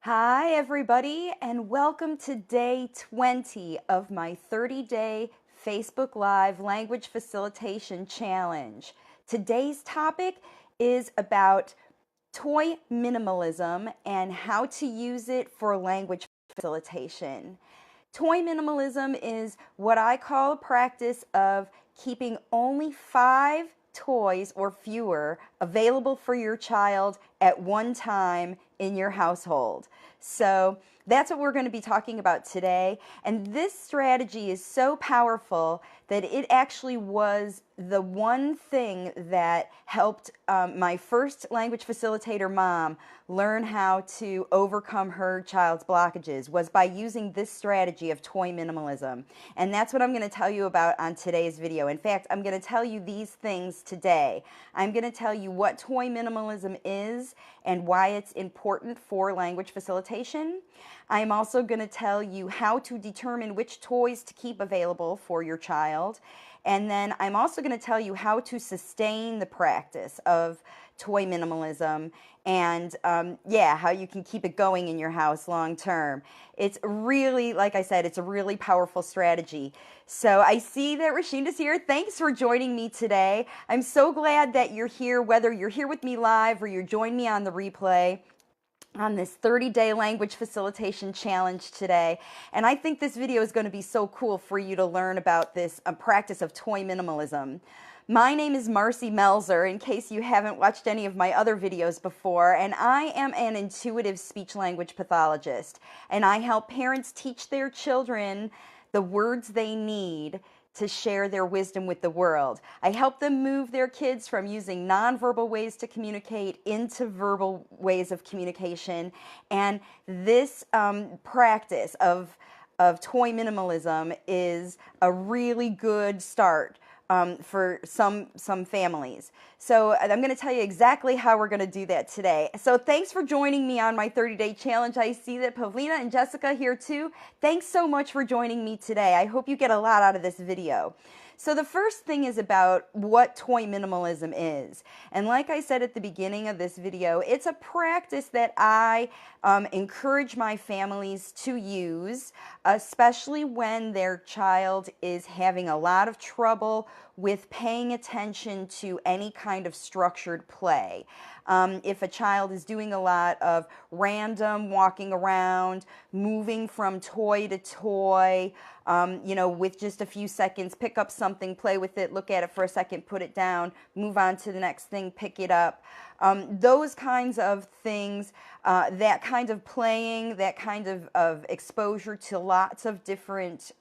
Hi, everybody, and welcome to day 20 of my 30-day Facebook Live Language Facilitation Challenge. Today's topic is about toy minimalism and how to use it for language facilitation. Toy minimalism is what I call a practice of keeping only 5 toys or fewer available for your child at one time in your household. So that's what we're going to be talking about today. And this strategy is so powerful that it actually was the one thing that helped my first language facilitator mom learn how to overcome her child's blockages, was by using this strategy of toy minimalism. And that's what I'm going to tell you about on today's video. In fact, I'm going to tell you these things today. I'm going to tell you what toy minimalism is and why it's important for language facilitation. I'm also going to tell you how to determine which toys to keep available for your child. And then I'm also going to tell you how to sustain the practice of toy minimalism and how you can keep it going in your house long term. It's really, like I said, it's a really powerful strategy. So I see that Rashinda's here. Thanks for joining me today. I'm so glad that you're here, whether you're here with me live or you're joining me on the replay on this 30-day language facilitation challenge today. And I think this video is going to be so cool for you to learn about this practice of toy minimalism. My name is Marcy Melzer, in case you haven't watched any of my other videos before, and I am an intuitive speech-language pathologist, and I help parents teach their children the words they need to share their wisdom with the world. I help them move their kids from using nonverbal ways to communicate into verbal ways of communication. And this practice of toy minimalism is a really good start for some families. So I'm going to tell you exactly how we're going to do that today. So thanks for joining me on my 30-day challenge. I see that Pavlina and Jessica here too. Thanks so much for joining me today. I hope you get a lot out of this video. So the first thing is about what toy minimalism is. And like I said at the beginning of this video, it's a practice that I encourage my families to use, especially when their child is having a lot of trouble with paying attention to any kind of structured play. If a child is doing a lot of random walking around, moving from toy to toy, with just a few seconds, pick up something, play with it, look at it for a second, put it down, move on to the next thing, pick it up. Those kinds of things, that kind of playing, that kind of exposure to lots of different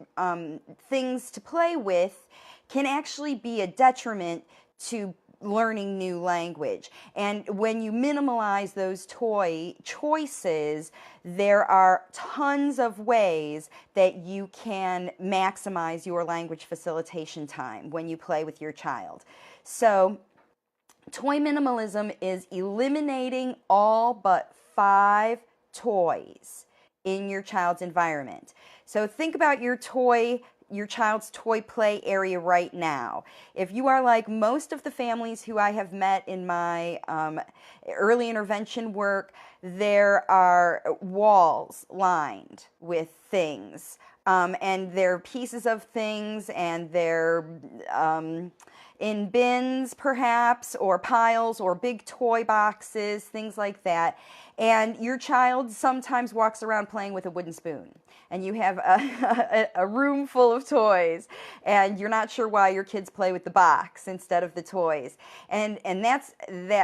things to play with can actually be a detriment to learning new language. And when you minimalize those toy choices, there are tons of ways that you can maximize your language facilitation time when you play with your child. So toy minimalism is eliminating all but 5 toys in your child's environment. So think about your child's toy play area right now. If you are like most of the families who I have met in my early intervention work, there are walls lined with things. And they're pieces of things, and they're in bins perhaps, or piles, or big toy boxes, things like that. And your child sometimes walks around playing with a wooden spoon, and you have a room full of toys, and you're not sure why your kids play with the box instead of the toys. And that's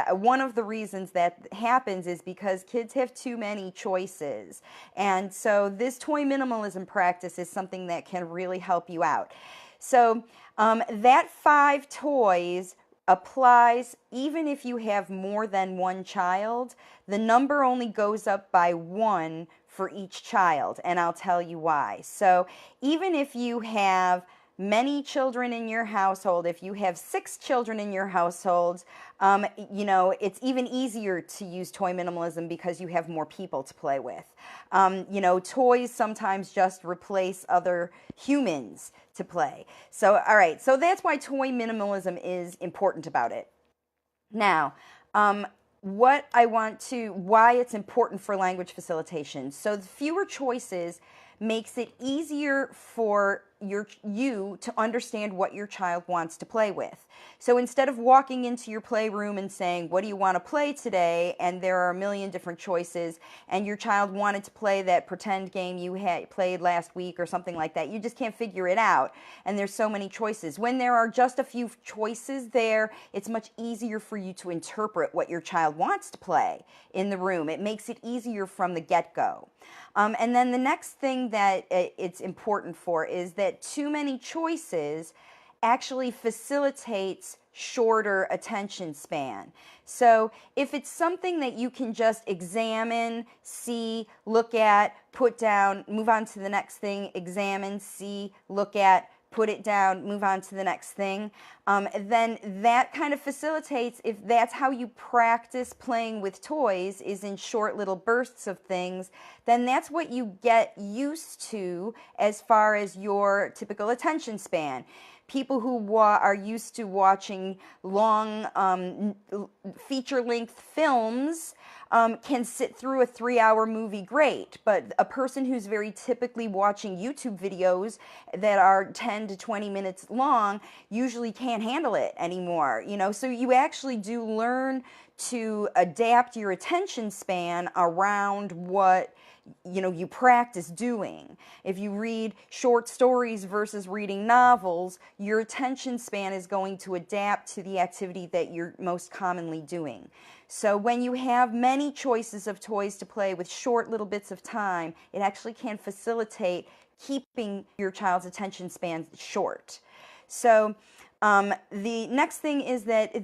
one of the reasons that happens is because kids have too many choices. And so this toy minimalism practice is something that can really help you out. So that 5 toys applies even if you have more than one child. The number only goes up by 1 for each child, and I'll tell you why. So even if you have many children in your household, if you have 6 children in your household, it's even easier to use toy minimalism because you have more people to play with. Toys sometimes just replace other humans to play. So, all right, so that's why toy minimalism is important about it. Now, why it's important for language facilitation. So the fewer choices makes it easier for you to understand what your child wants to play with. So instead of walking into your playroom and saying, what do you want to play today? And there are a million different choices, and your child wanted to play that pretend game you had played last week or something like that. You just can't figure it out, and there's so many choices. When there are just a few choices there, it's much easier for you to interpret what your child wants to play in the room. It makes it easier from the get-go. And then the next thing that it's important for is that too many choices actually facilitates shorter attention span. So if it's something that you can just examine, see, look at, put down, move on to the next thing, examine, see, look at, put it down, move on to the next thing, then that kind of facilitates, if that's how you practice playing with toys, is in short little bursts of things, then that's what you get used to as far as your typical attention span. People who are used to watching long feature-length films can sit through a 3-hour movie great, but a person who's very typically watching YouTube videos that are 10 to 20 minutes long usually can't handle it anymore. So you actually do learn to adapt your attention span around what you practice doing. If you read short stories versus reading novels, your attention span is going to adapt to the activity that you're most commonly doing. So when you have many choices of toys to play with short little bits of time, it actually can facilitate keeping your child's attention span short. So the next thing is that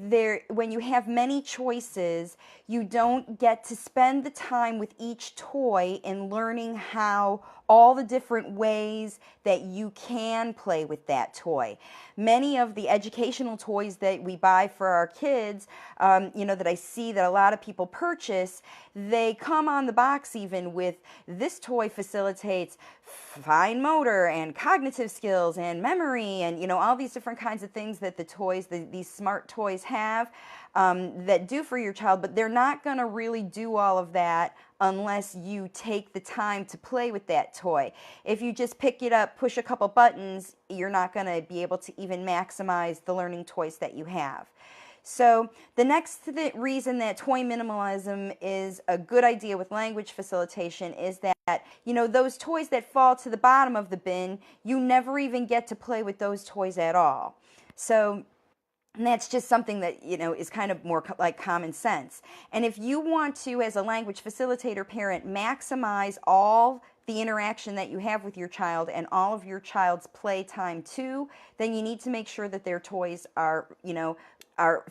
when you have many choices, you don't get to spend the time with each toy in learning how all the different ways that you can play with that toy. Many of the educational toys that we buy for our kids, that I see that a lot of people purchase, they come on the box even with, this toy facilitates fine motor and cognitive skills and memory and all these different kinds of things that the toys, these smart toys have that do for your child, but they're not going to really do all of that unless you take the time to play with that toy. If you just pick it up, push a couple buttons, you're not going to be able to even maximize the learning toys that you have. So the next reason that toy minimalism is a good idea with language facilitation is that, those toys that fall to the bottom of the bin, you never even get to play with those toys at all. So and that's just something that, is kind of more like common sense. And if you want to, as a language facilitator parent, maximize all the interaction that you have with your child and all of your child's play time too, then you need to make sure that their toys are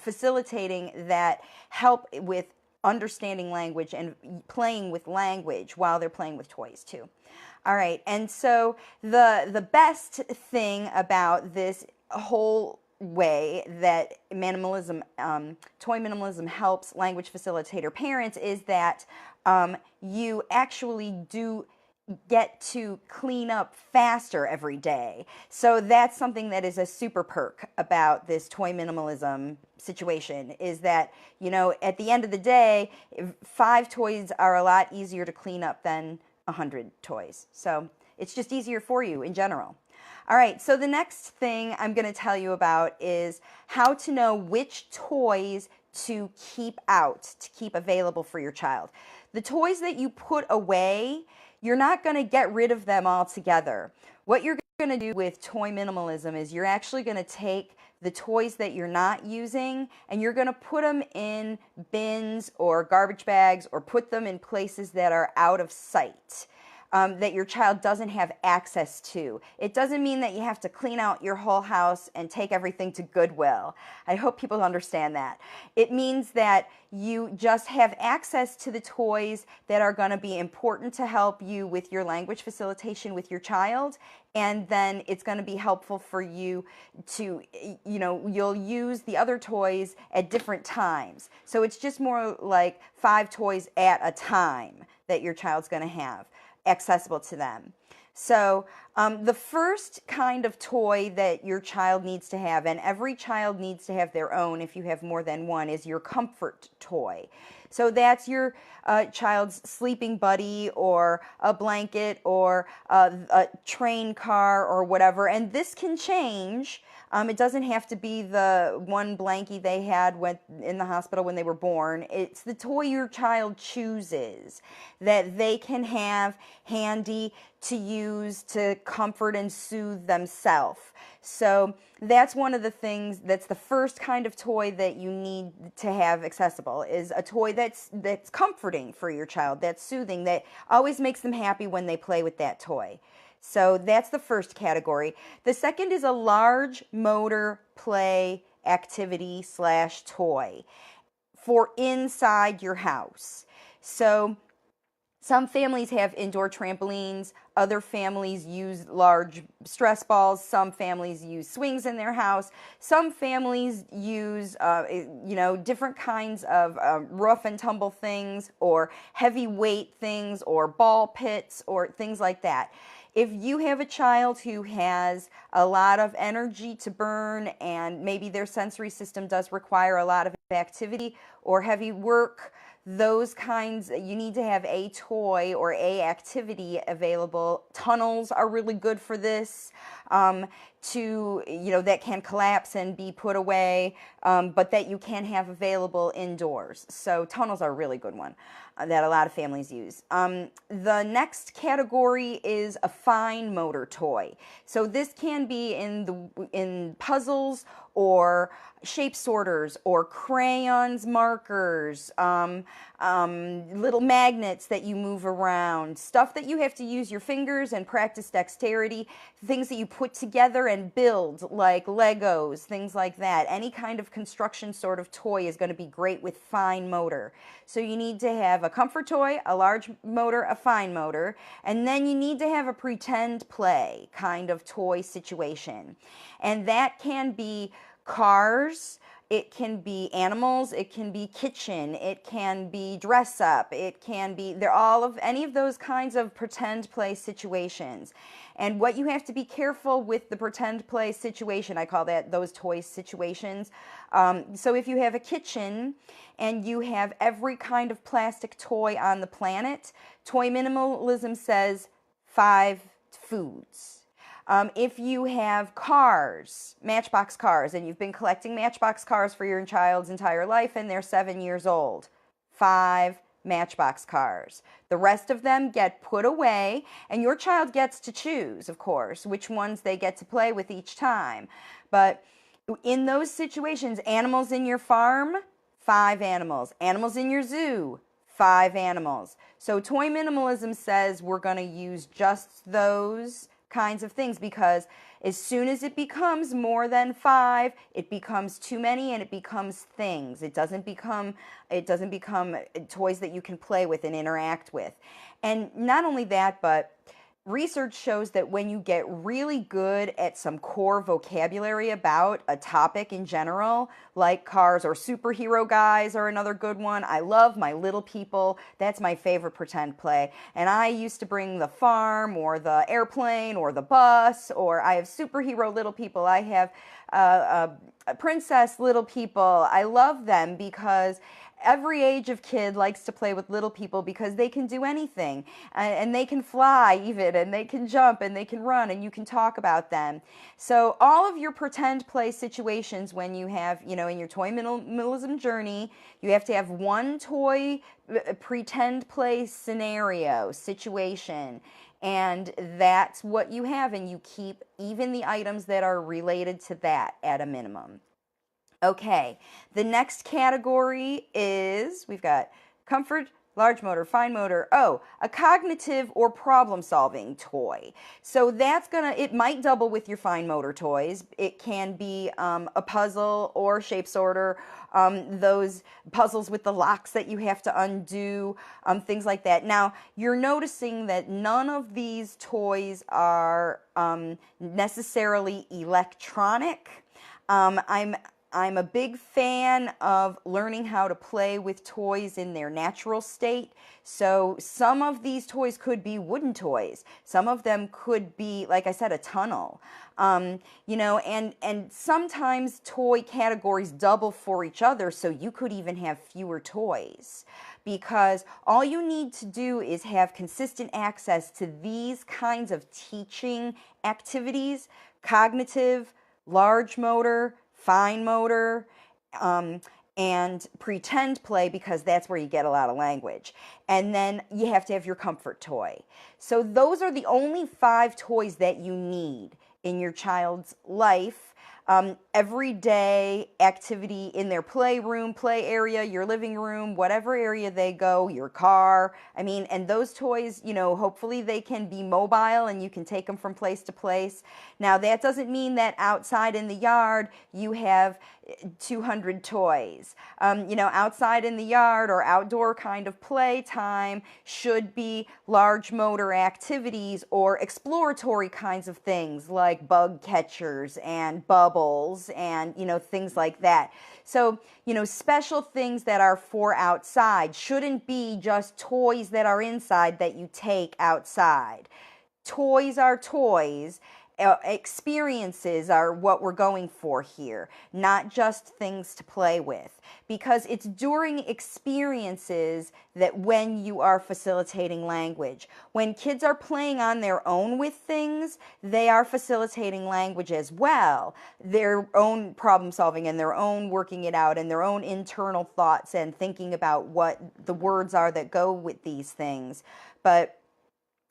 facilitating that help with understanding language and playing with language while they're playing with toys too. All right, and so the best thing about this whole way that toy minimalism helps language facilitator parents is that you actually do get to clean up faster every day. So that's something that is a super perk about this toy minimalism situation, is that, at the end of the day, 5 toys are a lot easier to clean up than 100 toys. So it's just easier for you in general. All right, so the next thing I'm going to tell you about is how to know which toys to keep out, to keep available for your child. The toys that you put away, you're not going to get rid of them altogether. What you're going to do with toy minimalism is you're actually going to take the toys that you're not using and you're going to put them in bins or garbage bags or put them in places that are out of sight. That your child doesn't have access to. It doesn't mean that you have to clean out your whole house and take everything to Goodwill. I hope people understand that. It means that you just have access to the toys that are going to be important to help you with your language facilitation with your child, and then it's going to be helpful for you to, you'll use the other toys at different times. So it's just more like 5 toys at a time that your child's going to have accessible to them. So The first kind of toy that your child needs to have, and every child needs to have their own if you have more than one, is your comfort toy. So that's your child's sleeping buddy or a blanket or a train car or whatever. And this can change. It doesn't have to be the one blankie they had in the hospital when they were born. It's the toy your child chooses that they can have handy to use to comfort and soothe themselves. So that's one of the things, that's the first kind of toy that you need to have accessible, is a toy that's comforting for your child, that's soothing, that always makes them happy when they play with that toy. So that's the first category. The second is a large motor play activity / toy for inside your house. So some families have indoor trampolines, other families use large stress balls, some families use swings in their house, some families use different kinds of rough and tumble things or heavy weight things or ball pits or things like that. If you have a child who has a lot of energy to burn and maybe their sensory system does require a lot of activity or heavy work, those kinds, you need to have a toy or a activity available. Tunnels are really good for this, that can collapse and be put away, but that you can have available indoors. So tunnels are a really good one that a lot of families use. The next category is a fine motor toy. So this can be in puzzles or shape sorters or crayons, markers, little magnets that you move around, stuff that you have to use your fingers and practice dexterity, things that you put together and build, like Legos, things like that. Any kind of construction sort of toy is going to be great with fine motor. So you need to have a comfort toy, a large motor, a fine motor, and then you need to have a pretend play kind of toy situation. And that can be cars, it can be animals, it can be kitchen, it can be dress up, it can be, they're all of any of those kinds of pretend play situations. And what you have to be careful with the pretend play situation, I call that those toy situations. So if you have a kitchen and you have every kind of plastic toy on the planet, Toy Minimalism says 5 foods. If you have cars, Matchbox cars, and you've been collecting Matchbox cars for your child's entire life and they're 7 years old, 5 Matchbox cars. The rest of them get put away, and your child gets to choose, of course, which ones they get to play with each time. But in those situations, animals in your farm, 5 animals. Animals in your zoo, 5 animals. So Toy Minimalism says we're going to use just those kinds of things, because as soon as it becomes more than 5, it becomes too many and it becomes things. It doesn't become toys that you can play with and interact with. And not only that, but research shows that when you get really good at some core vocabulary about a topic in general, like cars, or superhero guys are another good one. I love My Little People. That's my favorite pretend play. And I used to bring the farm or the airplane or the bus, or I have superhero little people. I have princess little people. I love them because every age of kid likes to play with little people because they can do anything, and they can fly even, and they can jump, and they can run, and you can talk about them. So all of your pretend play situations, when you have, in your toy minimalism journey, you have to have one toy pretend play scenario, situation, and that's what you have, and you keep even the items that are related to that at a minimum. Okay, the next category is, we've got comfort, large motor, fine motor. Oh, a cognitive or problem-solving toy. So that's it might double with your fine motor toys. It can be a puzzle or shape sorter, those puzzles with the locks that you have to undo, things like that. Now, you're noticing that none of these toys are necessarily electronic. I'm a big fan of learning how to play with toys in their natural state. So some of these toys could be wooden toys. Some of them could be, like I said, a tunnel. And sometimes toy categories double for each other, so you could even have fewer toys. Because all you need to do is have consistent access to these kinds of teaching activities: cognitive, large motor, fine motor, and pretend play, because that's where you get a lot of language. And then you have to have your comfort toy. So those are the only 5 toys that you need in your child's life. Everyday activity in their playroom, play area, your living room, whatever area they go, your car. And those toys, hopefully they can be mobile and you can take them from place to place. Now, that doesn't mean that outside in the yard you have 200 toys. Outside in the yard or outdoor kind of play time should be large motor activities or exploratory kinds of things like bug catchers and bubbles and, things like that. So, special things that are for outside shouldn't be just toys that are inside that you take outside. Toys are toys. Experiences are what we're going for here, not just things to play with, because it's during experiences that when you are facilitating language. When kids are playing on their own with things, they are facilitating language as well, their own problem solving and their own working it out and their own internal thoughts and thinking about what the words are that go with these things. But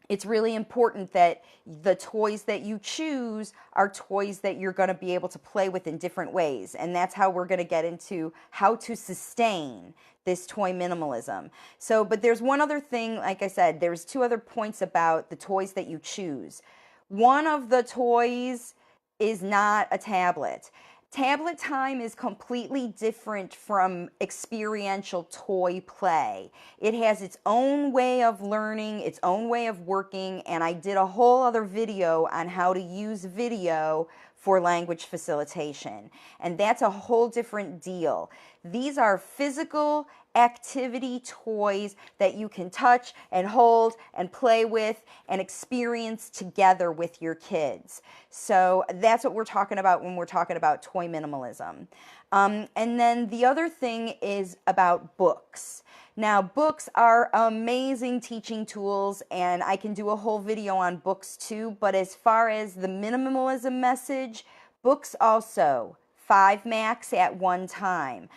it's really important that the toys that you choose are toys that you're going to be able to play with in different ways. And that's how we're going to get into how to sustain this toy minimalism. But there's one other thing, like I said, there's 2 other points about the toys that you choose. One of the toys is not a tablet. Tablet time is completely different from experiential toy play. It has its own way of learning, its own way of working, and I did a whole other video on how to use video for language facilitation. And that's a whole different deal. These are physical activity toys that you can touch and hold and play with and experience together with your kids. So that's what we're talking about when we're talking about toy minimalism. And then the other thing is about books. Now, books are amazing teaching tools, and I can do a whole video on books too, but as far as the minimalism message, books also, 5 max at one time.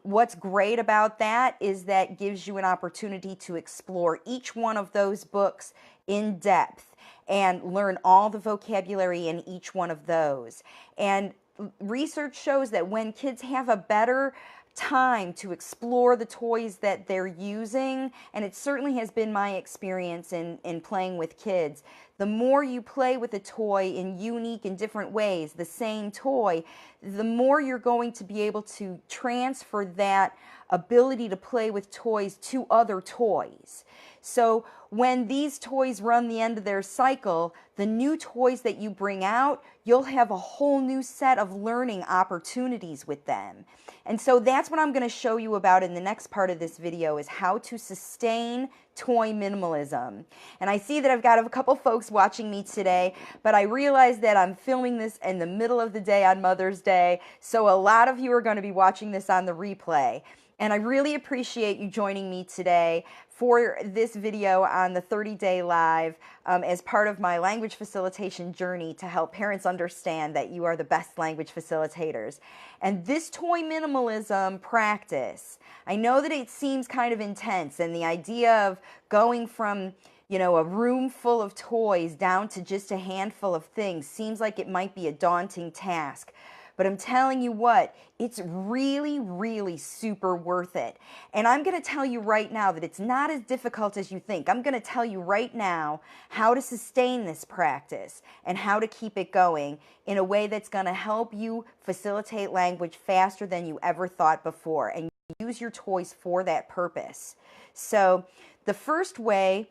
What's great about that is that gives you an opportunity to explore each one of those books in depth and learn all the vocabulary in each one of those. And research shows that when kids have a better time to explore the toys that they're using, and it certainly has been my experience in playing with kids, the more you play with a toy in unique and different ways, the same toy, the more you're going to be able to transfer that ability to play with toys to other toys. So when these toys run the end of their cycle, the new toys that you bring out, you'll have a whole new set of learning opportunities with them. And so that's what I'm going to show you about in the next part of this video, is how to sustain toy minimalism. And I see that I've got a couple folks watching me today, but I realize that I'm filming this in the middle of the day on Mother's Day, so a lot of you are going to be watching this on the replay. And I really appreciate you joining me today for this video on the 30-day live as part of my language facilitation journey to help parents understand that you are the best language facilitators. And this toy minimalism practice, I know that it seems kind of intense, and the idea of going from a room full of toys down to just a handful of things seems like it might be a daunting task. But I'm telling you what, it's really, really super worth it. And I'm going to tell you right now that it's not as difficult as you think. I'm going to tell you right now how to sustain this practice and how to keep it going in a way that's going to help you facilitate language faster than you ever thought before, and use your toys for that purpose. So the first way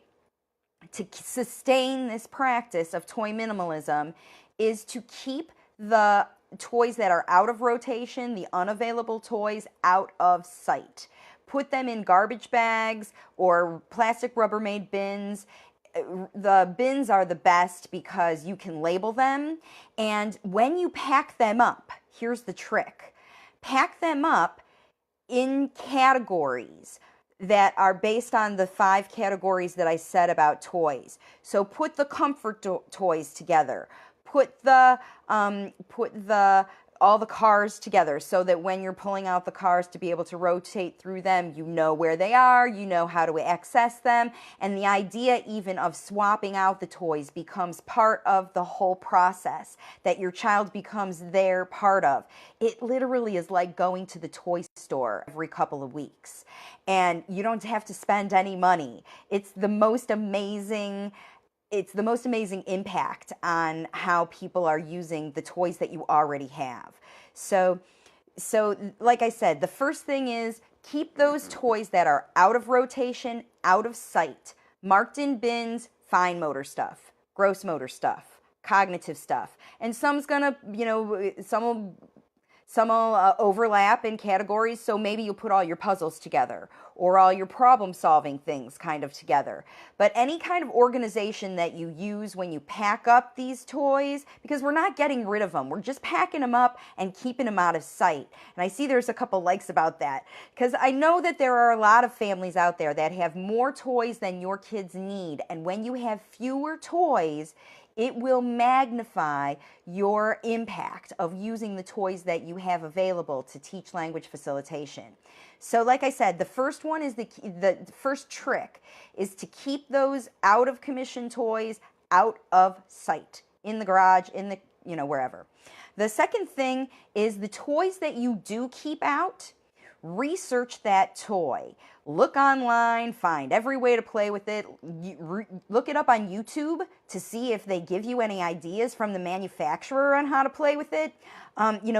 to sustain this practice of toy minimalism is to keep the toys that are out of rotation, the unavailable toys, out of sight. Put them in garbage bags or plastic Rubbermaid bins. The bins are the best because you can label them. And when you pack them up, here's the trick. Pack them up in categories that are based on the 5 categories that I said about toys. So put the comfort toys together. Put all the cars together so that when you're pulling out the cars to be able to rotate through them, you know where they are, you know how to access them, and the idea even of swapping out the toys becomes part of the whole process that your child becomes their part of. It literally is like going to the toy store every couple of weeks, and you don't have to spend any money. It's the most amazing impact on how people are using the toys that you already have. So like I said, the first thing is keep those toys that are out of rotation, out of sight, marked in bins, fine motor stuff, gross motor stuff, cognitive stuff. And some's gonna, some will overlap in categories, so maybe you'll put all your puzzles together or all your problem-solving things kind of together. But any kind of organization that you use when you pack up these toys, because we're not getting rid of them, we're just packing them up and keeping them out of sight. And I see there's a couple likes about that, because I know that there are a lot of families out there that have more toys than your kids need, and when you have fewer toys, it will magnify your impact of using the toys that you have available to teach language facilitation. So like I said, the first one is the first trick is to keep those out of commission toys out of sight, in the garage, in the, wherever. The second thing is the toys that you do keep out, research that toy. Look online, find every way to play with it. Look it up on YouTube to see if they give you any ideas from the manufacturer on how to play with it.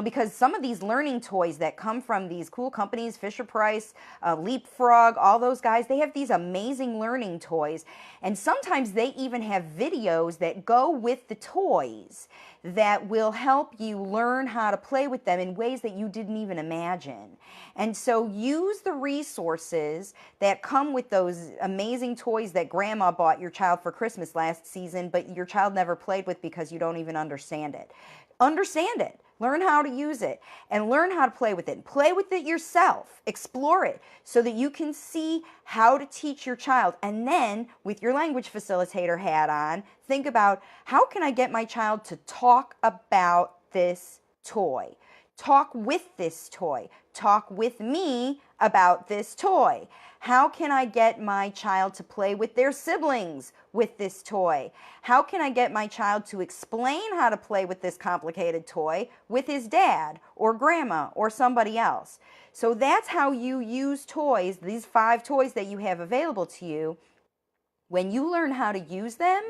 Because some of these learning toys that come from these cool companies, Fisher-Price, Leapfrog, all those guys, they have these amazing learning toys. And sometimes they even have videos that go with the toys that will help you learn how to play with them in ways that you didn't even imagine. And so use the resources that come with those amazing toys that grandma bought your child for Christmas last season, but your child never played with because you don't even understand it. Understand it. Learn how to use it and learn how to play with it. Play with it yourself. Explore it so that you can see how to teach your child. And then, with your language facilitator hat on, think about, how can I get my child to talk about this toy? Talk with this toy. Talk with me about this toy. How can I get my child to play with their siblings with this toy? How can I get my child to explain how to play with this complicated toy with his dad or grandma or somebody else? So that's how you use toys, these 5 toys that you have available to you. When you learn how to use them,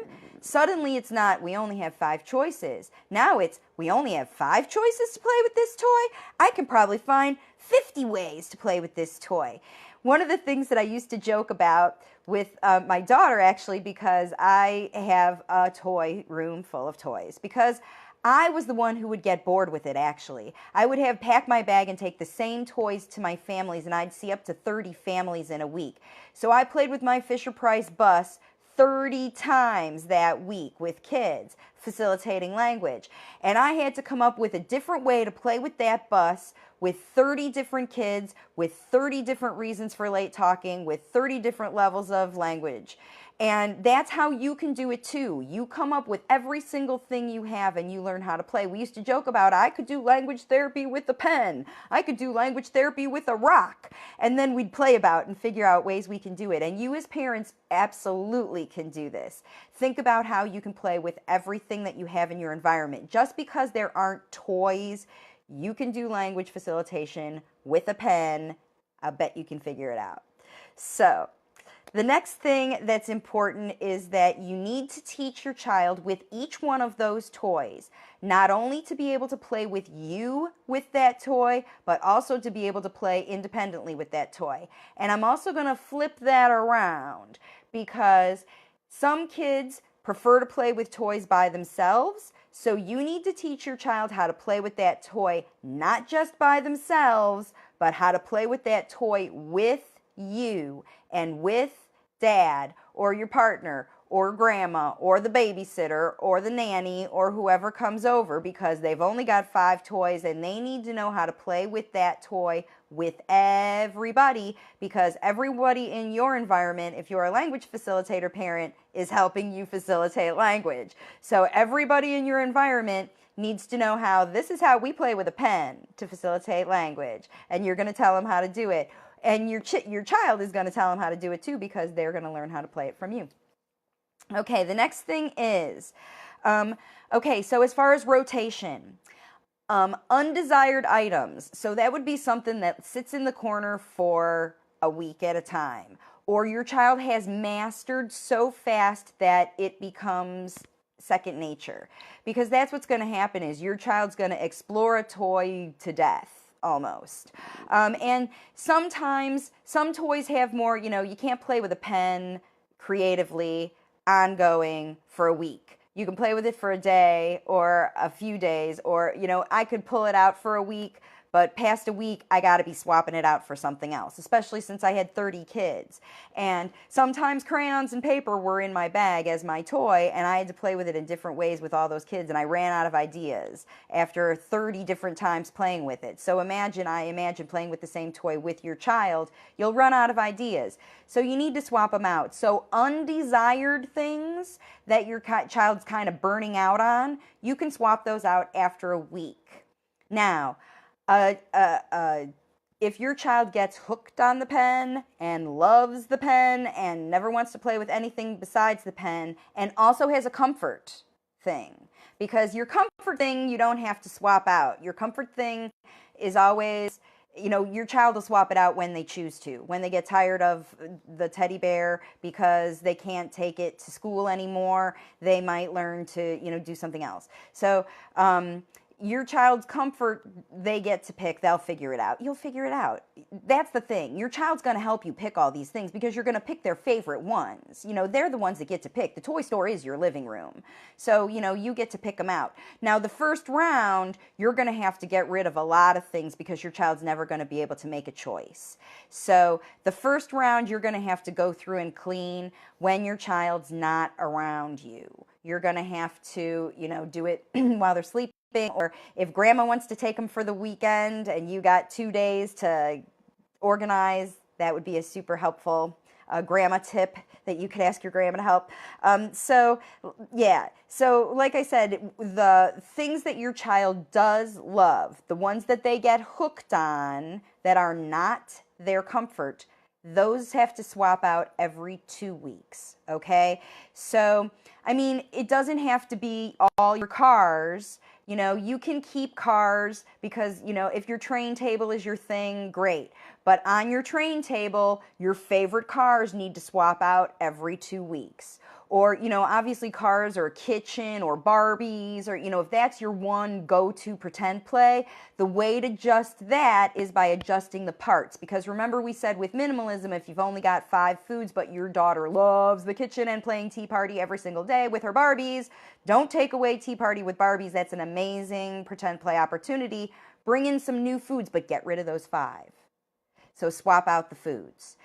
suddenly it's not, we only have 5 choices. Now it's, we only have 5 choices to play with this toy? I can probably find 50 ways to play with this toy. One of the things that I used to joke about with my daughter, actually, because I have a toy room full of toys, because I was the one who would get bored with it, actually. I would have packed my bag and take the same toys to my families, and I'd see up to 30 families in a week. So I played with my Fisher-Price bus 30 times that week with kids, facilitating language. And I had to come up with a different way to play with that bus with 30 different kids, with 30 different reasons for late talking, with 30 different levels of language. And that's how you can do it too. You come up with every single thing you have and you learn how to play. We used to joke about, I could do language therapy with a pen. I could do language therapy with a rock. And then we'd play about and figure out ways we can do it. And you as parents absolutely can do this. Think about how you can play with everything that you have in your environment. Just because there aren't toys, you can do language facilitation with a pen. I bet you can figure it out. So, the next thing that's important is that you need to teach your child with each one of those toys, not only to be able to play with you with that toy, but also to be able to play independently with that toy. And I'm also going to flip that around, because some kids prefer to play with toys by themselves. So you need to teach your child how to play with that toy, not just by themselves, but how to play with that toy with you and with dad or your partner or grandma or the babysitter or the nanny or whoever comes over, because they've only got 5 toys and they need to know how to play with that toy with everybody, because everybody in your environment, if you're a language facilitator parent, is helping you facilitate language. So everybody in your environment needs to know how this is how we play with a pen to facilitate language, and you're going to tell them how to do it. And your child is going to tell them how to do it too, because they're going to learn how to play it from you. Okay, the next thing is, okay, so as far as rotation, undesired items. So that would be something that sits in the corner for a week at a time, or your child has mastered so fast that it becomes second nature, because that's what's going to happen is your child's going to explore a toy to death. Almost. And sometimes some toys have more, you can't play with a pen creatively ongoing for a week. You can play with it for a day or a few days, or, I could pull it out for a week, but past a week, I got to be swapping it out for something else, especially since I had 30 kids. And sometimes crayons and paper were in my bag as my toy, and I had to play with it in different ways with all those kids, and I ran out of ideas after 30 different times playing with it. So I imagine playing with the same toy with your child, you'll run out of ideas. So you need to swap them out. So undesired things that your child's kind of burning out on, you can swap those out after a week. Now, if your child gets hooked on the pen and loves the pen and never wants to play with anything besides the pen, and also has a comfort thing, because your comfort thing you don't have to swap out. Your comfort thing is always, your child will swap it out when they choose to. When they get tired of the teddy bear because they can't take it to school anymore, they might learn to, do something else. So, your child's comfort, they get to pick. They'll figure it out. You'll figure it out. That's the thing. Your child's going to help you pick all these things, because you're going to pick their favorite ones. They're the ones that get to pick. The toy store is your living room. So, you get to pick them out. Now, the first round, you're going to have to get rid of a lot of things, because your child's never going to be able to make a choice. So, the first round, you're going to have to go through and clean when your child's not around you. You're going to have to, do it while they're sleeping. Or if grandma wants to take them for the weekend and you got 2 days to organize, that would be a super helpful grandma tip that you could ask your grandma to help. So like I said, the things that your child does love, the ones that they get hooked on that are not their comfort, those have to swap out every 2 weeks, okay? So, it doesn't have to be all your cars. You can keep cars because, if your train table is your thing, great. But on your train table, your favorite cars need to swap out every 2 weeks. Or, obviously cars or kitchen or Barbies, or, if that's your one go-to pretend play, the way to adjust that is by adjusting the parts. Because remember we said with minimalism, if you've only got 5 foods, but your daughter loves the kitchen and playing Tea Party every single day with her Barbies, don't take away Tea Party with Barbies. That's an amazing pretend play opportunity. Bring in some new foods, but get rid of those 5. So swap out the foods.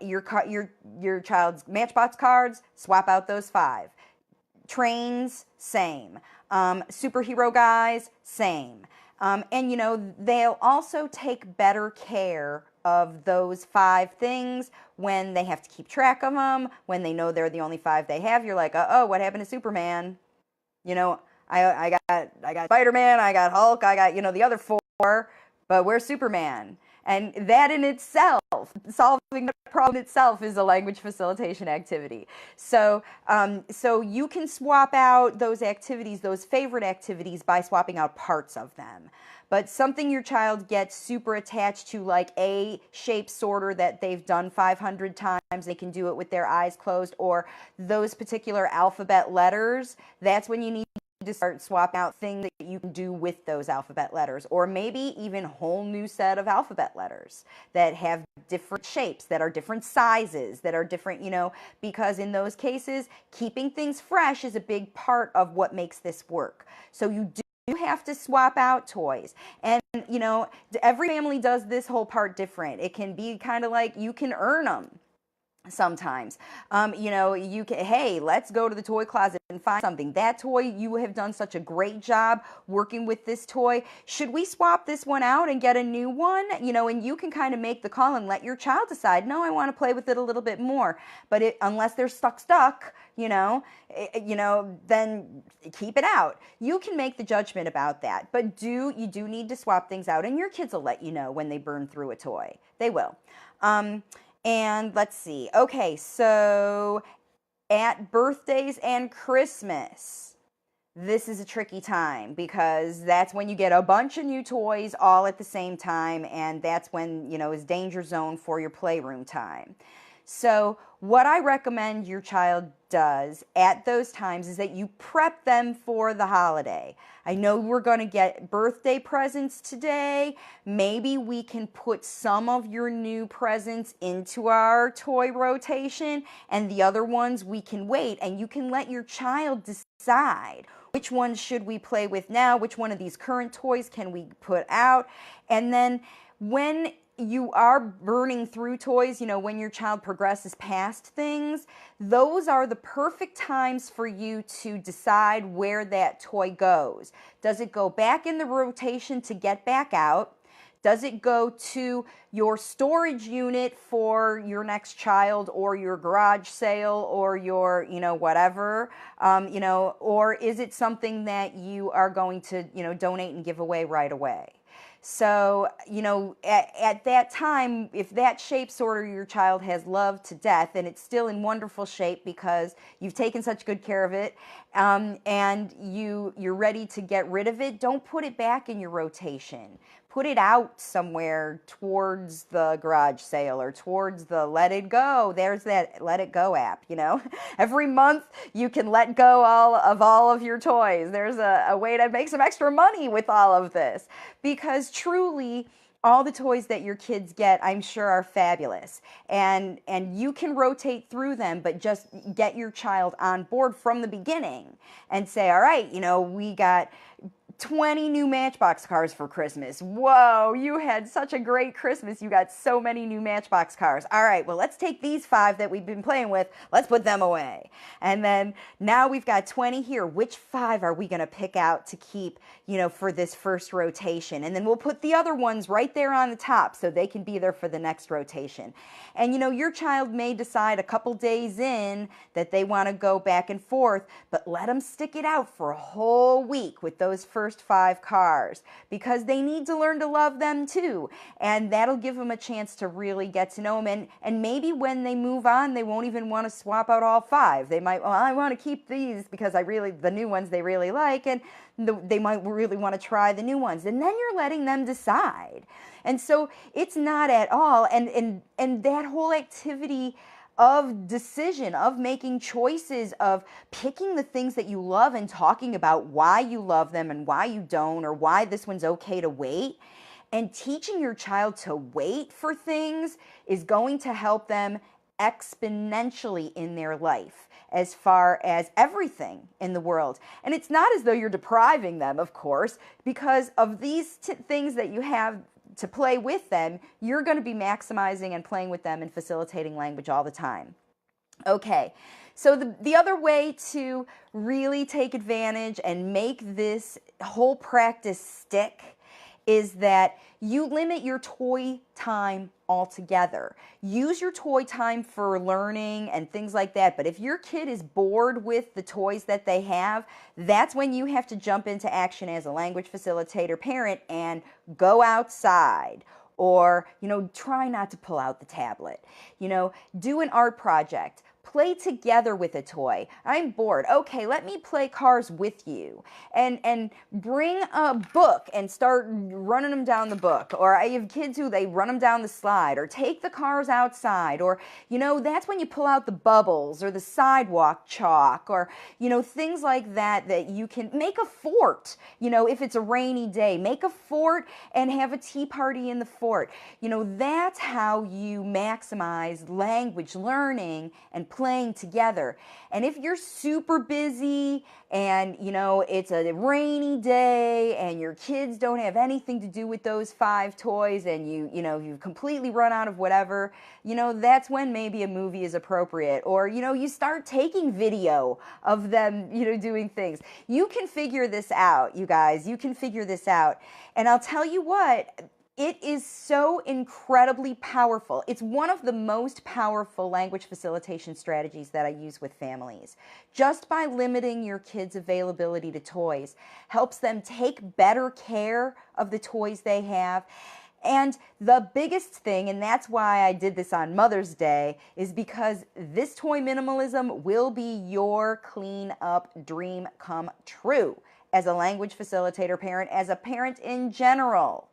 Your child's Matchbox cards, swap out those 5. Trains, same. Superhero guys, same. And they'll also take better care of those 5 things when they have to keep track of them, when they know they're the only 5 they have. You're like, oh, what happened to Superman? I got Spider-Man, I got Hulk, I got, the other 4, but where's Superman? And that in itself, solving the problem itself, is a language facilitation activity. So, so you can swap out those activities, those favorite activities, by swapping out parts of them. But something your child gets super attached to, like a shape sorter that they've done 500 times, they can do it with their eyes closed, or those particular alphabet letters, that's when you need to start swapping out things that you can do with those alphabet letters, or maybe even a whole new set of alphabet letters that have different shapes, that are different sizes, that are different, because in those cases, keeping things fresh is a big part of what makes this work. So you have to swap out toys. And, every family does this whole part different. It can be kind of like you can earn them. Sometimes, you can, hey, let's go to the toy closet and find something. That toy, you have done such a great job working with this toy. Should we swap this one out and get a new one? And you can kind of make the call and let your child decide, no, I want to play with it a little bit more. But unless they're stuck, then keep it out. You can make the judgment about that. But you do need to swap things out, and your kids will let you know when they burn through a toy. They will. And let's see. Okay, so at birthdays and Christmas, this is a tricky time because that's when you get a bunch of new toys all at the same time, and that's when, is danger zone for your playroom time. So what I recommend your child does at those times is that you prep them for the holiday. I know we're going to get birthday presents today. Maybe we can put some of your new presents into our toy rotation, and the other ones we can wait, and you can let your child decide which ones should we play with now, which one of these current toys can we put out. And then when you are burning through toys, when your child progresses past things, those are the perfect times for you to decide where that toy goes. Does it go back in the rotation to get back out? Does it go to your storage unit for your next child, or your garage sale, or your, whatever, or is it something that you are going to, donate and give away right away? So, at that time, if that shape sorter your child has loved to death, and it's still in wonderful shape because you've taken such good care of it, and you're ready to get rid of it, don't put it back in your rotation. Put it out somewhere towards the garage sale or towards the Let It Go. There's that Let It Go app, Every month you can let go all of your toys. There's a way to make some extra money with all of this, because truly all the toys that your kids get, I'm sure, are fabulous. And you can rotate through them, but just get your child on board from the beginning and say, all right, we got 20 new Matchbox cars for Christmas. Whoa, you had such a great Christmas. You got so many new Matchbox cars. All right, well, let's take these 5 that we've been playing with. Let's put them away. And then now we've got 20 here. Which 5 are we going to pick out to keep, for this first rotation? And then we'll put the other ones right there on the top so they can be there for the next rotation. And, your child may decide a couple days in that they want to go back and forth, but let them stick it out for a whole week with those first 5 cars, because they need to learn to love them too, and that'll give them a chance to really get to know them, and maybe when they move on, they won't even want to swap out all 5. They might, well, I want to keep these because the new ones they really like, and they might really want to try the new ones, and then you're letting them decide. And so it's not at all, and that whole activity of decision, of making choices, of picking the things that you love and talking about why you love them and why you don't, or why this one's okay to wait, and teaching your child to wait for things is going to help them exponentially in their life as far as everything in the world. And it's not as though you're depriving them, of course, because of these things that you have to play with them, you're going to be maximizing and playing with them and facilitating language all the time. Okay, so the other way to really take advantage and make this whole practice stick is that you limit your toy time altogether. Use your toy time for learning and things like that, but if your kid is bored with the toys that they have, that's when you have to jump into action as a language facilitator parent and go outside. Or, try not to pull out the tablet. Do an art project. play together with a toy. I'm bored. Okay, let me play cars with you. And bring a book and start running them down the book. Or I have kids who they run them down the slide, or take the cars outside, or that's when you pull out the bubbles or the sidewalk chalk, or things like that you can make a fort. If it's a rainy day, make a fort and have a tea party in the fort. That's how you maximize language learning and playing together. And if you're super busy and it's a rainy day and your kids don't have anything to do with those 5 toys, and you've completely run out of whatever, that's when maybe a movie is appropriate. Or you start taking video of them doing things. You can figure this out, you guys. You can figure this out. And I'll tell you what, it is so incredibly powerful. It's one of the most powerful language facilitation strategies that I use with families. Just by limiting your kids' availability to toys helps them take better care of the toys they have. And the biggest thing, and that's why I did this on Mother's Day, is because this toy minimalism will be your clean up dream come true as a language facilitator parent, as a parent in general.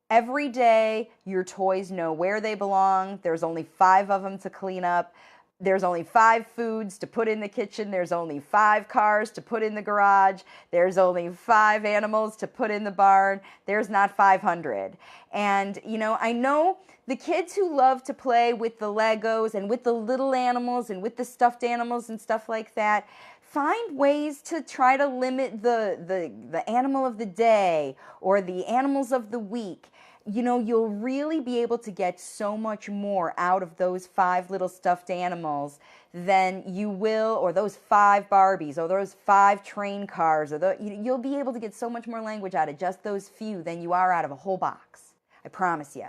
Every day, your toys know where they belong. There's only 5 of them to clean up. There's only 5 foods to put in the kitchen. There's only 5 cars to put in the garage. There's only 5 animals to put in the barn. There's not 500. And, I know the kids who love to play with the Legos and with the little animals and with the stuffed animals and stuff like that, find ways to try to limit the animal of the day or the animals of the week. You'll really be able to get so much more out of those 5 little stuffed animals than you will, or those 5 Barbies, or those 5 train cars, or you'll be able to get so much more language out of just those few than you are out of a whole box. I promise you.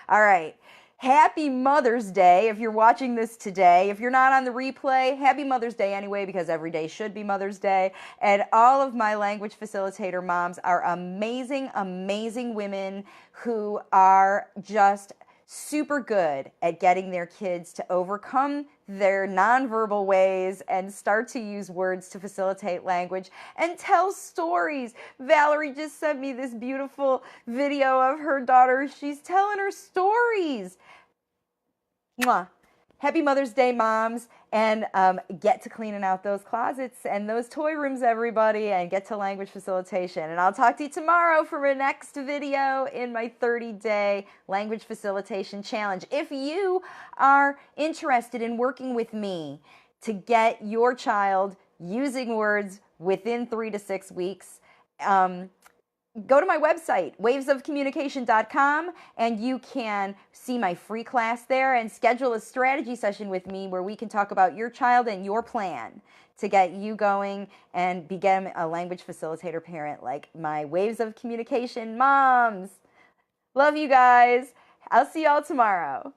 All right. Happy Mother's Day if you're watching this today. If you're not on the replay, happy Mother's Day anyway, because every day should be Mother's Day. And all of my language facilitator moms are amazing, amazing women who are just super good at getting their kids to overcome their nonverbal ways and start to use words to facilitate language and tell stories. Valerie just sent me this beautiful video of her daughter. She's telling her stories. Mwah. Happy Mother's Day, moms, and get to cleaning out those closets and those toy rooms, everybody, and get to language facilitation. And I'll talk to you tomorrow for my next video in my 30-day language facilitation challenge. If you are interested in working with me to get your child using words within 3 to 6 weeks, go to my website, wavesofcommunication.com, and you can see my free class there and schedule a strategy session with me where we can talk about your child and your plan to get you going and become a language facilitator parent like my Waves of Communication moms. Love you guys. I'll see y'all tomorrow.